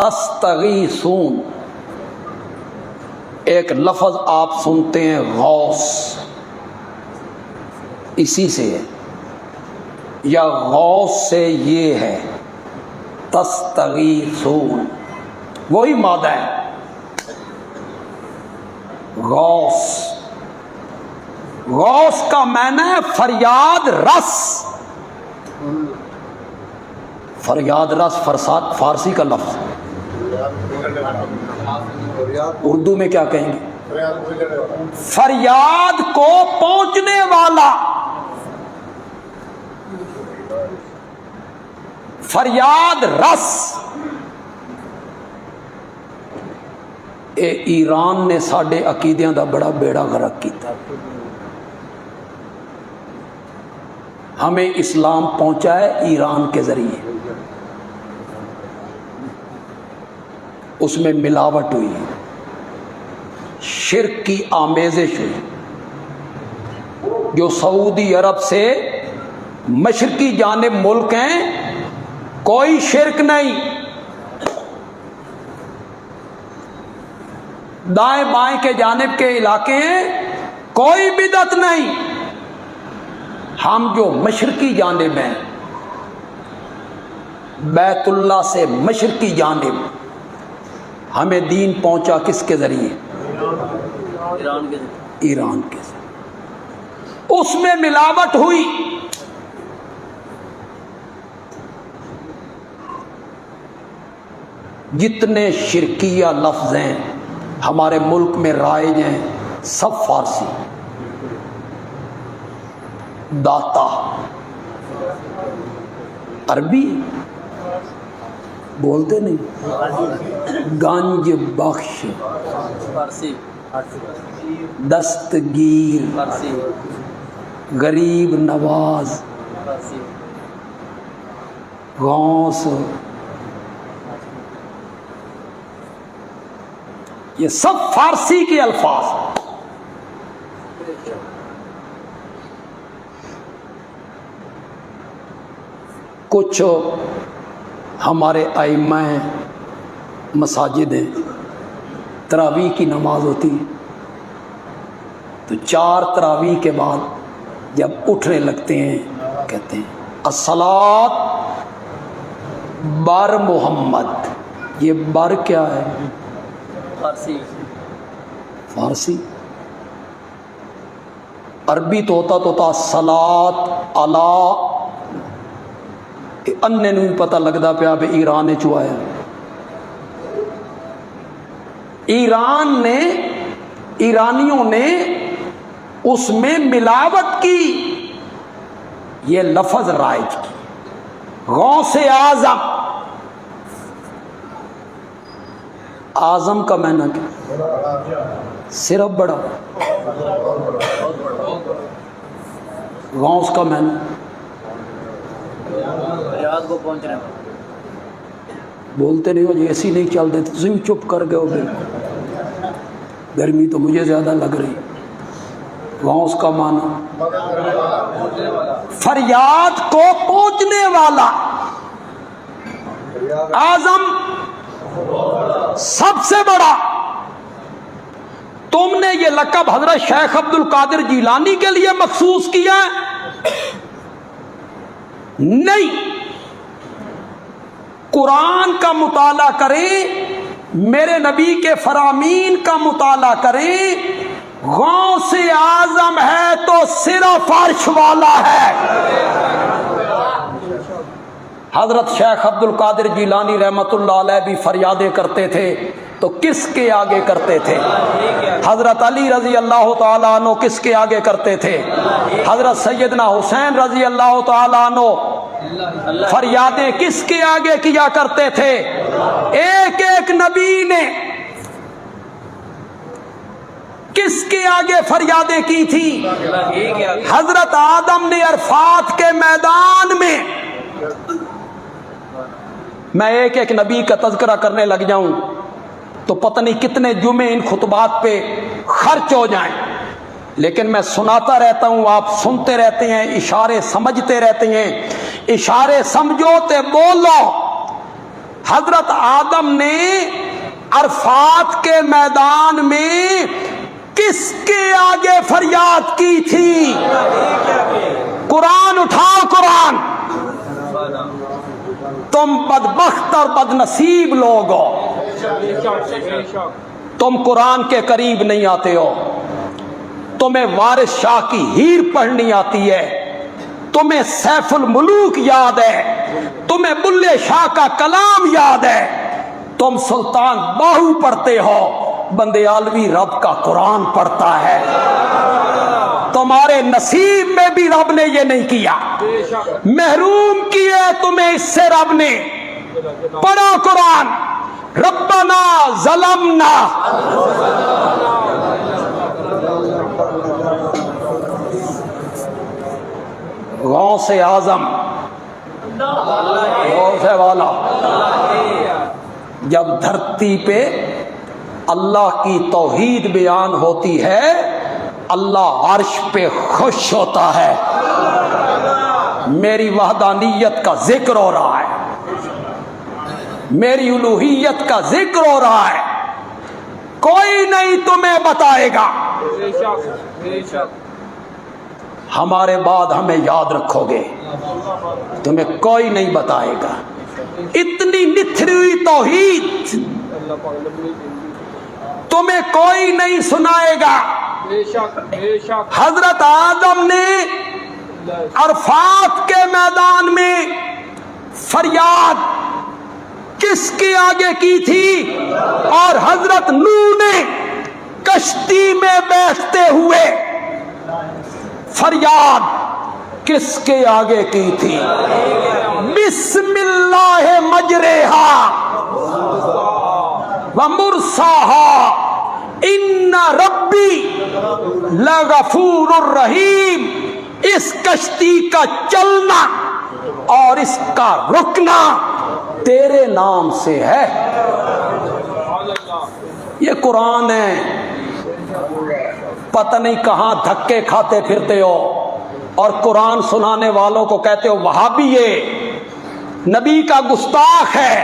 تستغیثون، ایک لفظ آپ سنتے ہیں غوث، اسی سے ہے، یا غوث سے یہ ہے تستغیثون، وہی مادہ ہے غوث۔ غوث کا معنی ہے فریاد رس، فریاد رس فارسی کا لفظ، اردو میں کیا کہیں گے؟ فریاد کو پہنچنے والا، فریاد رس۔ اے ایران نے ساڈے عقیدیاں دا بڑا بیڑا غرق کیتا، ہمیں اسلام پہنچا ہے ایران کے ذریعے، اس میں ملاوٹ ہوئی، شرک کی آمیزش ہوئی۔ جو سعودی عرب سے مشرقی جانب ملک ہیں کوئی شرک نہیں، دائیں بائیں کے جانب کے علاقے ہیں کوئی بدعت نہیں، ہم جو مشرقی جانب ہیں بیت اللہ سے مشرقی جانب، ہمیں دین پہنچا کس کے ذریعے؟ ایران کے ذریعے، اس میں ملاوٹ ہوئی۔ جتنے شرکیہ لفظ ہیں ہمارے ملک میں رائج ہیں سب فارسی، داتا عربی بولتے نہیں، گنج بخش دستگیر، غریب نواز، غوث، یہ سب فارسی کے الفاظ۔ کچھ ہمارے ائمہ ہیں، مساجد ہیں، تراویح کی نماز ہوتی تو 4 تراویح کے بعد جب اٹھنے لگتے ہیں کہتے ہیں الصلاۃ بر محمد۔ یہ بر کیا ہے؟ فارسی۔ عربی تو ہوتا صلاۃ علی، اننے نو پتہ لگتا پیا بھی ایران چوایا، ایرانیوں نے اس میں ملاوٹ کی، یہ لفظ رائج کی۔ غوث اعظم، اعظم کا معنی کیا؟ صرف بڑا۔ غوث کا معنی کو پہنچنا، بولتے نہیں ہو جی ایسی نہیں چل دیتے، تم چپ کر گئے ہو، بالکل گرمی تو مجھے زیادہ لگ رہی۔ غوث کا معنی فریاد کو پہنچنے والا، اعظم سب سے بڑا۔ تم نے یہ لقب حضرت شیخ عبد القادر جیلانی کے لیے مخصوص کیا ہے؟ نہیں، قرآن کا مطالعہ کریں، میرے نبی کے فرامین کا مطالعہ کریں، غوث اعظم ہے تو صرف عرش والا ہے۔ حضرت شیخ عبد القادر جیلانی رحمت اللہ علیہ بھی فریادیں کرتے تھے تو کس کے آگے کرتے تھے؟ حضرت علی رضی اللہ تعالیٰ عنہ کس کے آگے کرتے تھے؟ حضرت سیدنا حسین رضی اللہ تعالیٰ عنہ فریادیں کس کے آگے کیا کرتے تھے؟ ایک ایک نبی نے کس کے آگے فریادیں کی تھی؟ حضرت آدم نے عرفات کے میدان میں۔ میں ایک ایک نبی کا تذکرہ کرنے لگ جاؤں تو پتہ نہیں کتنے جمعے ان خطبات پہ خرچ ہو جائیں، لیکن میں سناتا رہتا ہوں، آپ سنتے رہتے ہیں، اشارے سمجھتے رہتے ہیں۔ اشارے سمجھو تے بولو۔ حضرت آدم نے عرفات کے میدان میں کس کے آگے فریاد کی تھی؟ قرآن اٹھاؤ قرآن. تم بدبخت اور بدنصیب لوگ ہو، تم قرآن کے قریب نہیں آتے ہو. تمہیں وارث شاہ کی ہیر پڑھنی آتی ہے، تمہیں سیف الملوک یاد ہے، تمہیں بلے شاہ کا کلام یاد ہے، تم سلطان باہو پڑھتے ہو، بندے عالوی رب کا قرآن پڑھتا ہے. تمہارے نصیب میں بھی رب نے یہ نہیں کیا، محروم کیے تمہیں اس سے رب نے. پڑھو قرآن. ربنا ظلمنا، غوث اعظم، غوث والا، جب دھرتی پہ اللہ کی توحید بیان ہوتی ہے اللہ عرش پہ خوش ہوتا ہے. میری وحدانیت کا ذکر ہو رہا ہے، میری الوہیت کا ذکر ہو رہا ہے. کوئی نہیں تمہیں بتائے گا، ہمارے بعد ہمیں یاد رکھو گے، تمہیں کوئی نہیں بتائے گا. اتنی نتھری ہوئی توحید تمہیں کوئی نہیں سنائے گا. حضرت آدم نے عرفات کے میدان میں فریاد کس کے آگے کی تھی؟ اور حضرت نوح نے کشتی میں بیٹھتے ہوئے فریاد کس کے آگے کی تھی؟ بسم اللہ مجریہا ومرساہا ان ربی لغفور الرحیم. اس کشتی کا چلنا اور اس کا رکنا تیرے نام سے ہے. یہ قرآن ہے. پتہ نہیں کہاں دھکے کھاتے پھرتے ہو اور قرآن سنانے والوں کو کہتے ہو وہابی، یہ نبی کا گستاخ ہے.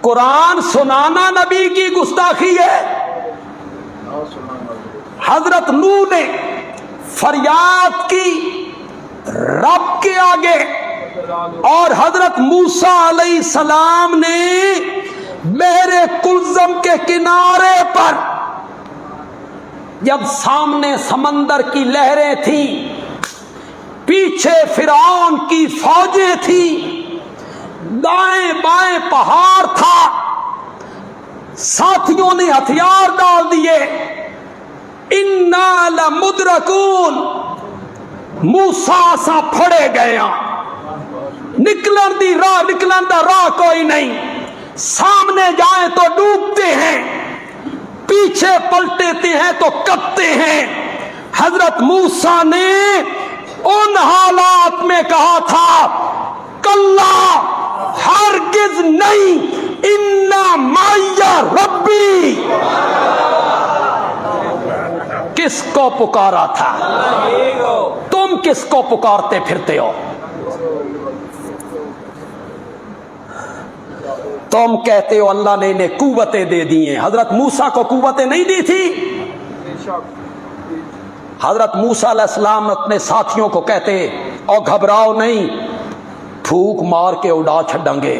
قرآن سنانا نبی کی گستاخی ہے. حضرت نوح نے فریاد کی رب کے آگے، اور حضرت موسیٰ علیہ السلام نے بحر کلزم کے کنارے پر جب سامنے سمندر کی لہریں تھیں، پیچھے فرعون کی فوجیں تھیں، دائیں بائیں پہاڑ تھا، ساتھیوں نے ہتھیار ڈال دیے. اِنَّا لَمُدْرَكُونَ، موسیٰ سا پھڑے گیا، نکلن دا راہ کوئی نہیں. سامنے جائیں تو ڈوبتے ہیں، پیچھے پلٹتے ہیں تو کپتے ہیں. حضرت موسیٰ نے ان حالات میں کہا تھا کلا، ہرگز نہیں، اِنَّا مَعِیَ رَبِّی. کس کو پکارا تھا؟ تم کس کو پکارتے پھرتے ہو؟ تم کہتے ہو اللہ نے انہیں قوتیں دے دی ہیں. حضرت موسیٰ کو قوتیں نہیں دی تھی؟ حضرت موسیٰ علیہ السلام اپنے ساتھیوں کو کہتے او گھبراؤ نہیں، پھوک مار کے اڑا چھڈیں گے.